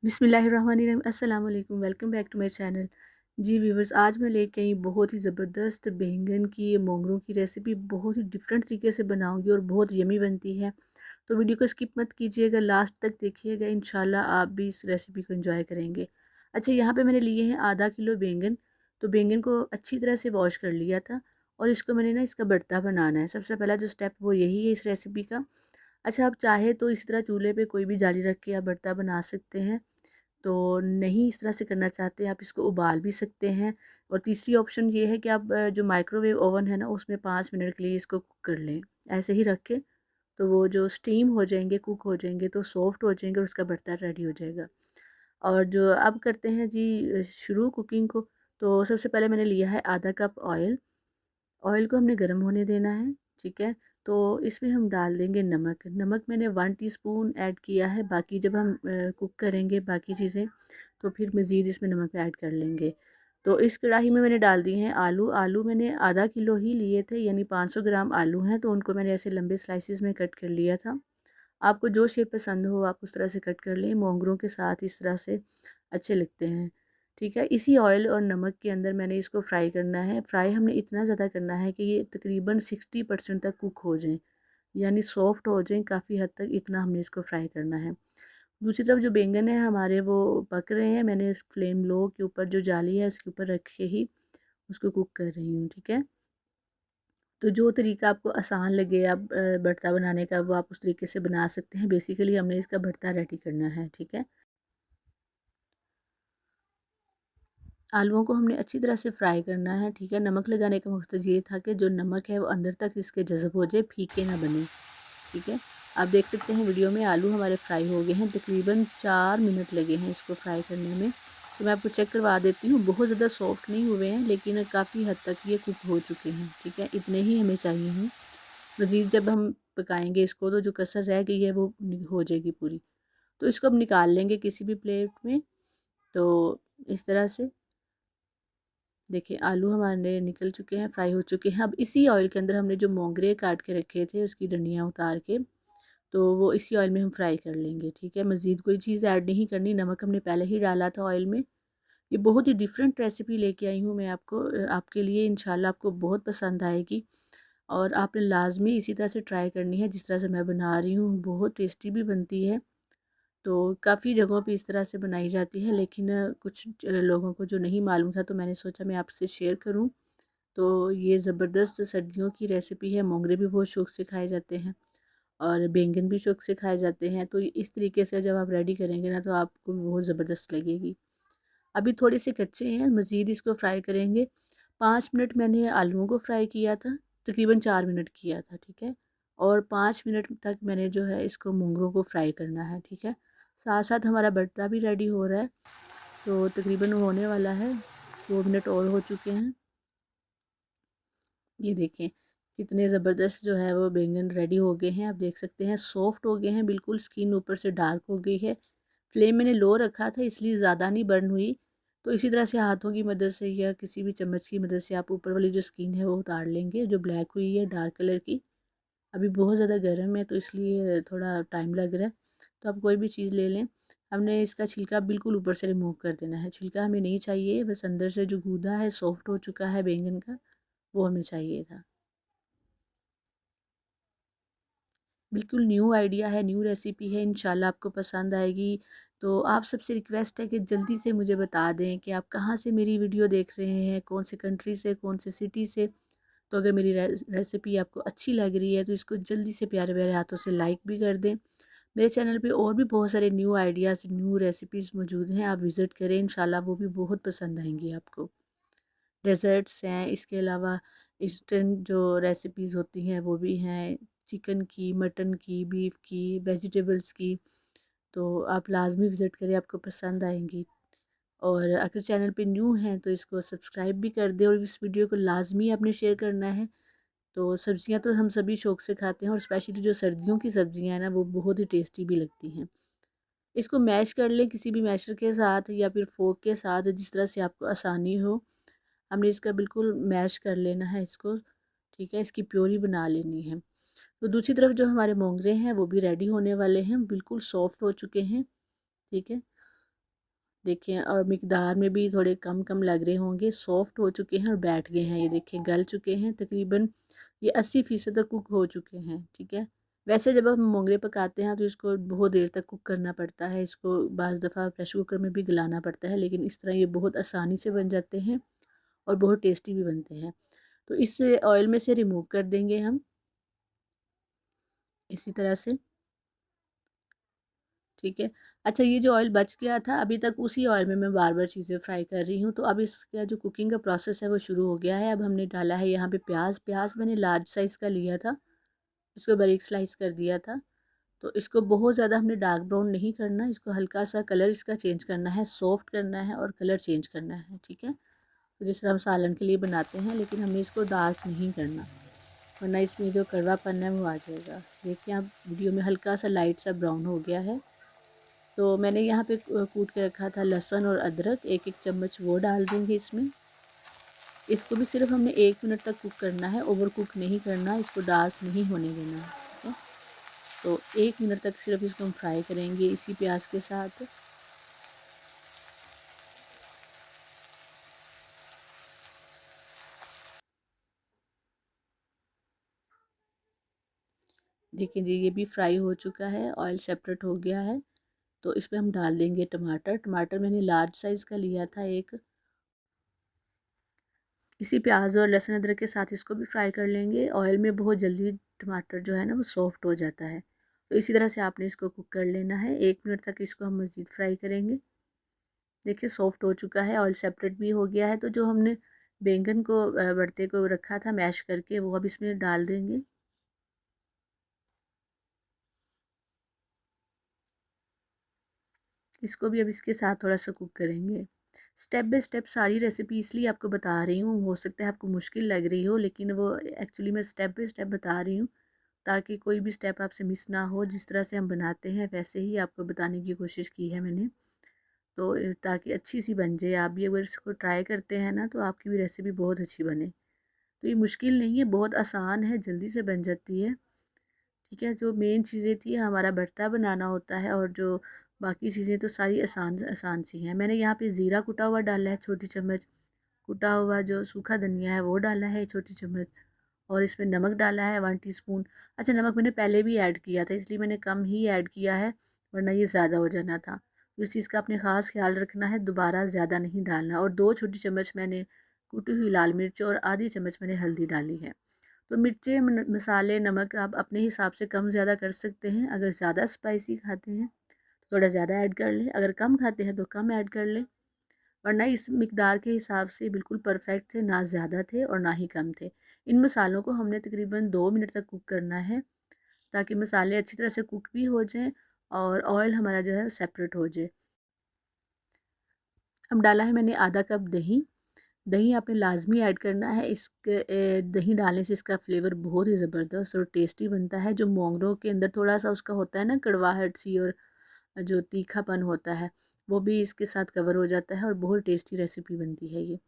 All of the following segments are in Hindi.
बिस्मिल्लाहिर्रहमानिर्रहीम। अस्सलाम वालेकुम, welcome back to my channel. जी व्यूवर्स, आज मैं लेके आई बहुत ही ज़बरदस्त बैंगन की मोंगरों की रेसिपी। बहुत ही डिफरेंट तरीके से बनाऊंगी और बहुत यमी बनती है। तो वीडियो को स्किप मत कीजिएगा, लास्ट तक देखिएगा, इंशाल्लाह आप भी इस रेसिपी को एंजॉय करेंगे। अच्छा, यहाँ पे मैंने लिए हैं आधा किलो बैंगन। तो बैंगन को अच्छी तरह से वॉश कर लिया था और इसको मैंने ना इसका भरता बनाना है। सबसे पहला जो स्टेप वो यही है इस रेसिपी का। अच्छा, आप चाहे तो इसी तरह चूल्हे पे कोई भी जाली रख के आप भरता बना सकते हैं। तो नहीं इस तरह से करना चाहते आप इसको उबाल भी सकते हैं। और तीसरी ऑप्शन ये है कि आप जो माइक्रोवेव ओवन है ना उसमें 5 मिनट के लिए इसको कुक कर लें। ऐसे ही रखें तो वो जो स्टीम हो जाएंगे, कुक हो जाएंगे, तो सॉफ्ट हो जाएंगे और उसका भरता रेडी हो जाएगा। और जो अब करते हैं जी शुरू कुकिंग को। तो सबसे पहले मैंने लिया है आधा कप ऑयल। ऑयल को हमने गर्म होने देना है। ठीक है। तो इसमें हम डाल देंगे नमक। नमक मैंने 1 टीस्पून ऐड किया है। बाकी जब हम कुक करेंगे बाकी चीज़ें तो फिर मज़ीद इसमें नमक ऐड कर लेंगे। तो इस कढ़ाई में मैंने डाल दिए हैं आलू। आलू मैंने आधा किलो ही लिए थे, यानी 500 ग्राम आलू हैं, तो उनको मैंने ऐसे लंबे स्लाइसिस में कट कर लिया था। आपको जो शेप पसंद हो आप उस तरह से कट कर लें। मोंगरों के साथ इस तरह से अच्छे लगते हैं। ठीक है। इसी ऑयल और नमक के अंदर मैंने इसको फ्राई करना है। फ्राई हमने इतना ज़्यादा करना है कि ये तकरीबन 60% तक कुक हो जाएं, यानी सॉफ्ट हो जाएं काफ़ी हद तक। इतना हमने इसको फ्राई करना है। दूसरी तरफ जो बैंगन है हमारे वो पक रहे हैं। मैंने फ्लेम लो के ऊपर जो जाली है उसके ऊपर रख के ही उसको कुक कर रही हूँ। ठीक है। तो जो तरीका आपको आसान लगे आप भरता बनाने का, वो आप उस तरीके से बना सकते हैं। बेसिकली हमने इसका भरता रेडी करना है। ठीक है। आलूओं को हमने अच्छी तरह से फ्राई करना है। ठीक है। नमक लगाने का मकसद ये था कि जो नमक है वो अंदर तक इसके जज़ब हो जाए, फीके ना बने। ठीक है। आप देख सकते हैं वीडियो में आलू हमारे फ्राई हो गए हैं। तकरीबन 4 मिनट लगे हैं इसको फ्राई करने में। तो मैं आपको चेक करवा देती हूँ। बहुत ज़्यादा सॉफ्ट नहीं हुए हैं लेकिन काफ़ी हद तक ये कुक हो चुके हैं। ठीक है। इतने ही हमें चाहिए हैं। मज़ीद जब हम पकाएंगे इसको तो जो कसर रह गई है वो हो जाएगी पूरी। तो इसको अब निकाल लेंगे किसी भी प्लेट में। तो इस तरह से देखिए आलू हमारे निकल चुके हैं, फ्राई हो चुके हैं। अब इसी ऑयल के अंदर हमने जो मोंगरे काट के रखे थे उसकी डंडियाँ उतार के, तो वो इसी ऑयल में हम फ्राई कर लेंगे। ठीक है। मज़ीद कोई चीज़ ऐड नहीं करनी। नमक हमने पहले ही डाला था ऑयल में। ये बहुत ही डिफरेंट रेसिपी लेके आई हूँ मैं आपको, आपके लिए। इंशाल्लाह आपको बहुत पसंद आएगी और आपने लाजमी इसी तरह से ट्राई करनी है जिस तरह से मैं बना रही हूँ। बहुत टेस्टी भी बनती है। तो काफ़ी जगहों पे इस तरह से बनाई जाती है लेकिन कुछ लोगों को जो नहीं मालूम था तो मैंने सोचा मैं आपसे शेयर करूं। तो ये ज़बरदस्त सर्दियों की रेसिपी है। मोंगरे भी बहुत शौक से खाए जाते हैं और बैंगन भी शौक से खाए जाते हैं। तो इस तरीके से जब आप रेडी करेंगे ना तो आपको बहुत ज़बरदस्त लगेगी। अभी थोड़े से कच्चे हैं, मज़ीद इसको फ्राई करेंगे। 5 मिनट मैंने आलूओं को फ्राई किया था, तकरीबन 4 मिनट किया था। ठीक है। और 5 मिनट तक मैंने जो है इसको मोंगरों को फ्राई करना है। ठीक है। साथ साथ हमारा भरता भी रेडी हो रहा है। तो तकरीबन होने वाला है, 2 मिनट और हो चुके हैं। ये देखें कितने ज़बरदस्त जो है वो बैंगन रेडी हो गए हैं। आप देख सकते हैं सॉफ्ट हो गए हैं बिल्कुल। स्किन ऊपर से डार्क हो गई है। फ्लेम मैंने लो रखा था इसलिए ज़्यादा नहीं बर्न हुई। तो इसी तरह से हाथों की मदद से या किसी भी चम्मच की मदद से आप ऊपर वाली जो स्किन है वो उतार लेंगे, जो ब्लैक हुई है डार्क कलर की। अभी बहुत ज़्यादा गर्म है तो इसलिए थोड़ा टाइम लग रहा है। तो आप कोई भी चीज़ ले लें। हमने इसका छिलका बिल्कुल ऊपर से रिमूव कर देना है। छिलका हमें नहीं चाहिए, बस अंदर से जो गूदा है सॉफ्ट हो चुका है बैंगन का वो हमें चाहिए था। बिल्कुल न्यू आइडिया है, न्यू रेसिपी है, इंशाल्लाह आपको पसंद आएगी। तो आप सबसे रिक्वेस्ट है कि जल्दी से मुझे बता दें कि आप कहाँ से मेरी वीडियो देख रहे हैं, कौन से कंट्री से, कौन से सिटी से। तो अगर मेरी रेसिपी आपको अच्छी लग रही है तो इसको जल्दी से प्यारे प्यारे हाथों से लाइक भी कर दें। मेरे चैनल पे और भी बहुत सारे न्यू आइडियाज़, न्यू रेसिपीज़ मौजूद हैं, आप विज़िट करें, इंशाल्लाह वो भी बहुत पसंद आएंगी आपको। डेज़र्ट्स हैं, इसके अलावा इंस्टेंट जो रेसिपीज़ होती हैं वो भी हैं, चिकन की, मटन की, बीफ की, वेजिटेबल्स की। तो आप लाज़मी विज़िट करें, आपको पसंद आएंगी। और अगर चैनल पे न्यू हैं तो इसको सब्सक्राइब भी कर दें और इस वीडियो को लाज़मी आपने शेयर करना है। तो सब्ज़ियाँ तो हम सभी शौक से खाते हैं और स्पेशली जो सर्दियों की सब्ज़ियाँ हैं ना वो बहुत ही टेस्टी भी लगती हैं। इसको मैश कर लें किसी भी मैशर के साथ या फिर फोक के साथ, जिस तरह से आपको आसानी हो। हमने इसका बिल्कुल मैश कर लेना है इसको। ठीक है। इसकी प्योरी बना लेनी है। तो दूसरी तरफ जो हमारे मोंगरे हैं वो भी रेडी होने वाले हैं, बिल्कुल सॉफ्ट हो चुके हैं। ठीक है। देखें, और मकदार में भी थोड़े कम कम लग रहे होंगे, सॉफ्ट हो चुके हैं और बैठ गए हैं। ये देखें गल चुके हैं, तकरीबन ये 80% तक कुक हो चुके हैं। ठीक है, वैसे जब हम मोंगरे पकाते हैं तो इसको बहुत देर तक कुक करना पड़ता है, इसको बाज़ दफ़ा प्रेशर कुकर में भी गलाना पड़ता है, लेकिन इस तरह ये बहुत आसानी से बन जाते हैं और बहुत टेस्टी भी बनते हैं। तो इस ऑयल में से रिमूव कर देंगे हम इसी तरह से। ठीक है, अच्छा ये जो ऑयल बच गया था, अभी तक उसी ऑयल में मैं बार बार चीज़ें फ्राई कर रही हूँ। तो अब इसका जो कुकिंग का प्रोसेस है वो शुरू हो गया है। अब हमने डाला है यहाँ पे प्याज। प्याज मैंने लार्ज साइज़ का लिया था, इसको बारीक स्लाइस कर दिया था। तो इसको बहुत ज़्यादा हमने डार्क ब्राउन नहीं करना, इसको हल्का सा कलर इसका चेंज करना है, सॉफ्ट करना है और कलर चेंज करना है। ठीक है, तो जिस तरह हम सालन के लिए बनाते हैं, लेकिन हमें इसको डार्क नहीं करना, वरना इसमें जो कड़वापन है वो आ जाएगा। देखिए आप वीडियो में हल्का सा लाइट सा ब्राउन हो गया है। तो मैंने यहाँ पे कूट के रखा था लहसुन और अदरक, एक एक चम्मच वो डाल देंगे इसमें। इसको भी सिर्फ हमने 1 मिनट तक कुक करना है, ओवर कुक नहीं करना, इसको डार्क नहीं होने देना है। ठीक है, तो 1 मिनट तक सिर्फ इसको हम फ्राई करेंगे इसी प्याज के साथ। देखिए जी ये भी फ्राई हो चुका है, ऑयल सेपरेट हो गया है। तो इसमें हम डाल देंगे टमाटर। टमाटर मैंने लार्ज साइज़ का लिया था एक। इसी प्याज और लहसुन अदरक के साथ इसको भी फ्राई कर लेंगे। ऑयल में बहुत जल्दी टमाटर जो है ना वो सॉफ्ट हो जाता है। तो इसी तरह से आपने इसको कुक कर लेना है। 1 मिनट तक इसको हम मज़ीद फ्राई करेंगे। देखिए सॉफ्ट हो चुका है, ऑयल सेपरेट भी हो गया है। तो जो हमने बैंगन को भरते को रखा था मैश करके, वो अब इसमें डाल देंगे। इसको भी अब इसके साथ थोड़ा सा कुक करेंगे। स्टेप बाय स्टेप सारी रेसिपी इसलिए आपको बता रही हूँ, हो सकता है आपको मुश्किल लग रही हो, लेकिन वो एक्चुअली मैं स्टेप बाय स्टेप बता रही हूँ, ताकि कोई भी स्टेप आपसे मिस ना हो। जिस तरह से हम बनाते हैं वैसे ही आपको बताने की कोशिश की है मैंने, तो ताकि अच्छी सी बन जाए। आप भी अगर इसको ट्राई करते हैं ना तो आपकी भी रेसिपी बहुत अच्छी बने। तो ये मुश्किल नहीं है, बहुत आसान है, जल्दी से बन जाती है। ठीक है, जो मेन चीज़ें थी हमारा भरता बनाना होता है, और जो बाकी चीज़ें तो सारी आसान आसान सी हैं। मैंने यहाँ पे ज़ीरा कुटा हुआ डाला है छोटी चम्मच, कुटा हुआ जो सूखा धनिया है वो डाला है छोटी चम्मच, और इसमें नमक डाला है 1 टीस्पून। अच्छा नमक मैंने पहले भी ऐड किया था, इसलिए मैंने कम ही ऐड किया है, वरना ये ज़्यादा हो जाना था। तो इस चीज़ का अपने ख़ास ख्याल रखना है, दोबारा ज़्यादा नहीं डालना। और 2 छोटी चम्मच मैंने कुटी हुई लाल मिर्च और आधी चम्मच मैंने हल्दी डाली है। तो मिर्चें मसाले नमक आप अपने हिसाब से कम ज़्यादा कर सकते हैं। अगर ज़्यादा स्पाइसी खाते हैं तो थोड़ा ज़्यादा ऐड कर लें, अगर कम खाते हैं तो कम ऐड कर लें, वरना इस मिकदार के हिसाब से बिल्कुल परफेक्ट थे, ना ज़्यादा थे और ना ही कम थे। इन मसालों को हमने तकरीबन 2 मिनट तक कुक करना है, ताकि मसाले अच्छी तरह से कुक भी हो जाएं और ऑयल हमारा जो है सेपरेट हो जाए। अब डाला है मैंने आधा कप दही। दही आपने लाजमी ऐड करना है। दही डालने से इसका फ्लेवर बहुत ही ज़बरदस्त और टेस्टी बनता है। जो मोंगरों के अंदर थोड़ा सा उसका होता है ना कड़वाहट सी, और जो तीखापन होता है वो भी इसके साथ कवर हो जाता है और बहुत टेस्टी रेसिपी बनती है ये।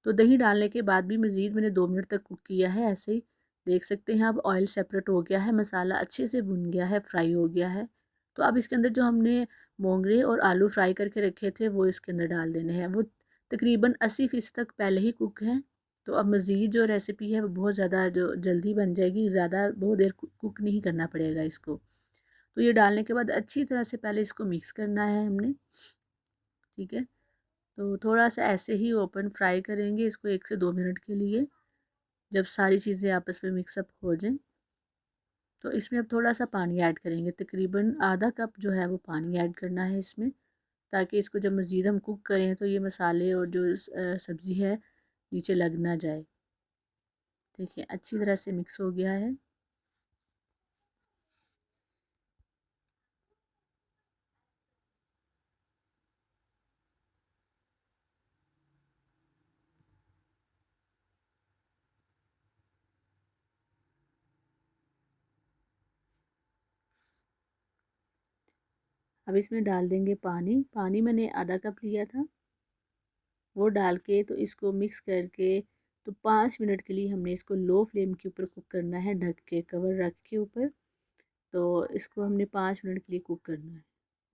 तो दही डालने के बाद भी मज़ीद मैंने 2 मिनट तक कुक किया है ऐसे ही। देख सकते हैं अब ऑयल सेपरेट हो गया है, मसाला अच्छे से भुन गया है, फ्राई हो गया है। तो अब इसके अंदर जो हमने मोंगरे और आलू फ्राई करके रखे थे वो इसके अंदर डाल देने हैं। वो तकरीबन 80% तक पहले ही कुक हैं। तो अब मज़ीद जो रेसिपी है वो बहुत ज़्यादा जो जल्दी बन जाएगी, ज़्यादा बहुत देर कुक नहीं करना पड़ेगा इसको। तो ये डालने के बाद अच्छी तरह से पहले इसको मिक्स करना है हमने। ठीक है, तो थोड़ा सा ऐसे ही ओपन फ्राई करेंगे इसको 1 से 2 मिनट के लिए, जब सारी चीज़ें आपस में मिक्सअप हो जाएं। तो इसमें अब थोड़ा सा पानी ऐड करेंगे, तकरीबन आधा कप जो है वो पानी ऐड करना है इसमें, ताकि इसको जब मज़ीद हम कुक करें तो ये मसाले और जो सब्ज़ी है नीचे लग ना जाए। देखिए अच्छी तरह से मिक्स हो गया है। अब इसमें डाल देंगे पानी। पानी मैंने आधा कप लिया था, वो डाल के तो इसको मिक्स करके तो 5 मिनट के लिए हमने इसको लो फ्लेम के ऊपर कुक करना है, ढक के कवर रख के ऊपर। तो इसको हमने 5 मिनट के लिए कुक करना है।